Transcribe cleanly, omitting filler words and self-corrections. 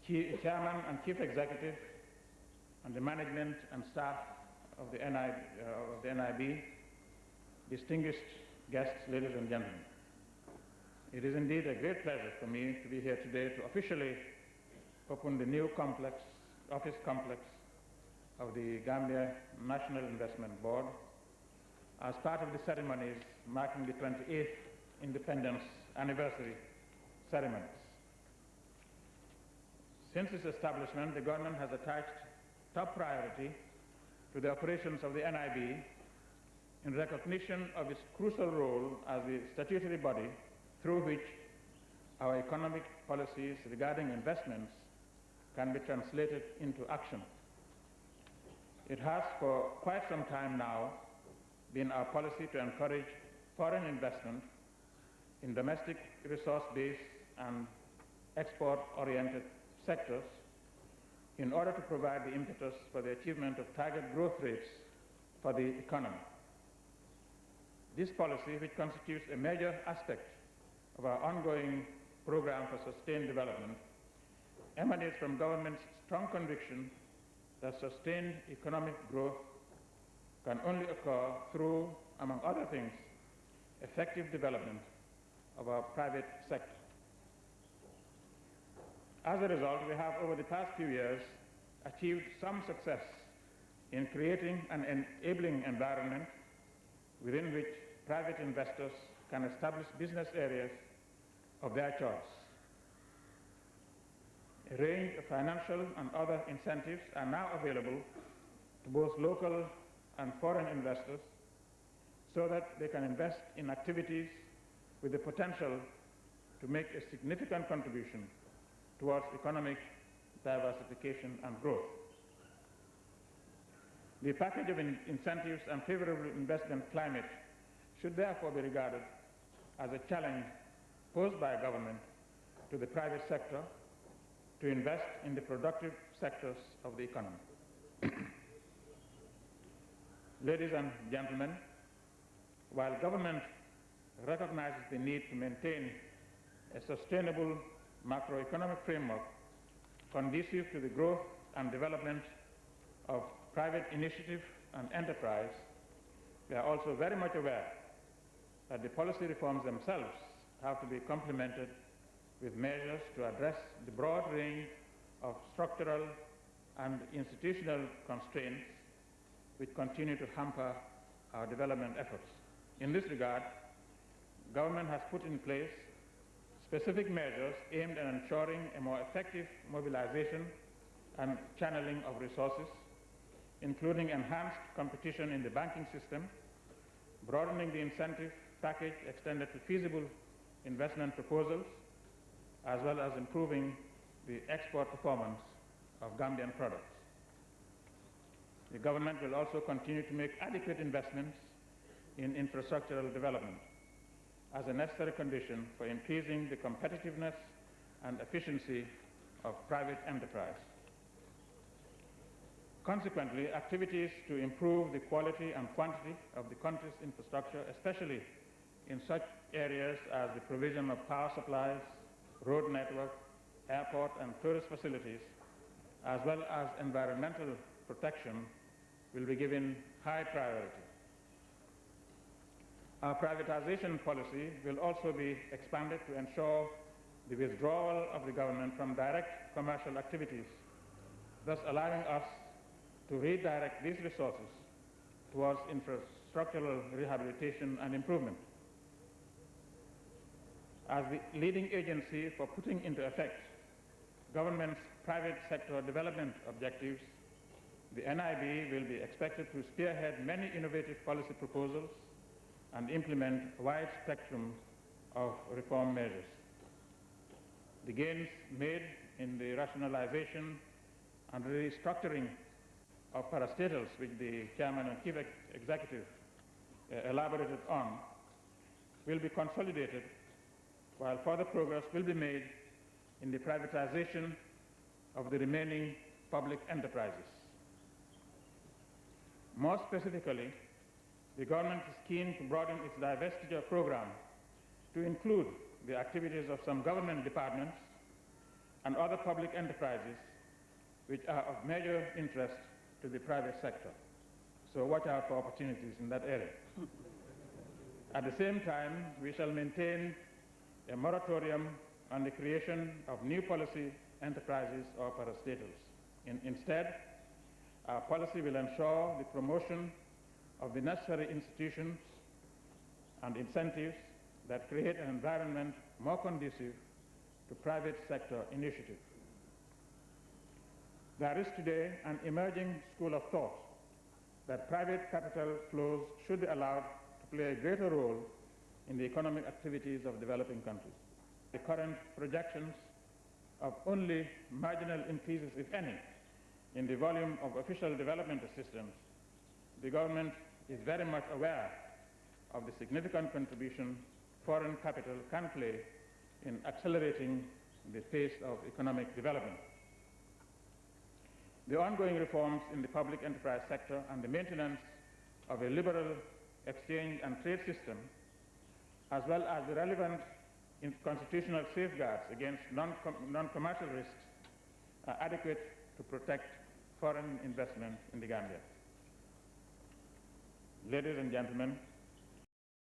Chairman and Chief Executive, and the management and staff of the NIB, distinguished guests, ladies and gentlemen. It is indeed a great pleasure for me to be here today to officially open the new office complex of the Gambia National Investment Board as part of the ceremonies marking the 28th Independence Anniversary ceremonies. Since its establishment, the government has attached top priority to the operations of the NIB in recognition of its crucial role as the statutory body through which our economic policies regarding investments can be translated into action. It has for quite some time now been our policy to encourage foreign investment in domestic resource-based and export-oriented sectors in order to provide the impetus for the achievement of target growth rates for the economy. This policy, which constitutes a major aspect of our ongoing program for sustained development, emanates from government's strong conviction that sustained economic growth can only occur through, among other things, effective development of our private sector. As a result, we have over the past few years achieved some success in creating an enabling environment within which private investors can establish business areas of their choice. A range of financial and other incentives are now available to both local and foreign investors so that they can invest in activities with the potential to make a significant contribution towards economic diversification and growth. The package of incentives and favorable investment climate should therefore be regarded as a challenge posed by government to the private sector to invest in the productive sectors of the economy. Ladies and gentlemen, while government recognizes the need to maintain a sustainable macroeconomic framework conducive to the growth and development of private initiative and enterprise, we are also very much aware that the policy reforms themselves have to be complemented with measures to address the broad range of structural and institutional constraints which continue to hamper our development efforts. In this regard, government has put in place specific measures aimed at ensuring a more effective mobilization and channeling of resources, including enhanced competition in the banking system, broadening the incentive package extended to feasible investment proposals, as well as improving the export performance of Gambian products. The government will also continue to make adequate investments in infrastructural development as a necessary condition for increasing the competitiveness and efficiency of private enterprise. Consequently, activities to improve the quality and quantity of the country's infrastructure, especially in such areas as the provision of power supplies, road network, airport and tourist facilities, as well as environmental protection, will be given high priority. Our privatization policy will also be expanded to ensure the withdrawal of the government from direct commercial activities, thus allowing us to redirect these resources towards infrastructural rehabilitation and improvement. As the leading agency for putting into effect government's private sector development objectives, the NIB will be expected to spearhead many innovative policy proposals and implement a wide spectrum of reform measures. The gains made in the rationalization and restructuring of parastatals, which the Chairman and Chief Executive elaborated on, will be consolidated, while further progress will be made in the privatization of the remaining public enterprises. More specifically, the government is keen to broaden its divestiture program to include the activities of some government departments and other public enterprises which are of major interest to the private sector. So watch out for opportunities in that area. At the same time, we shall maintain a moratorium on the creation of new policy enterprises or parastatals. Instead, our policy will ensure the promotion of the necessary institutions and incentives that create an environment more conducive to private sector initiative. There is today an emerging school of thought that private capital flows should be allowed to play a greater role in the economic activities of developing countries. The current projections of only marginal increases, if any, in the volume of official development assistance, the government is very much aware of the significant contribution foreign capital can play in accelerating the pace of economic development. The ongoing reforms in the public enterprise sector and the maintenance of a liberal exchange and trade system, as well as the relevant constitutional safeguards against non-commercial risks, are adequate to protect foreign investment in the Gambia. Ladies and gentlemen,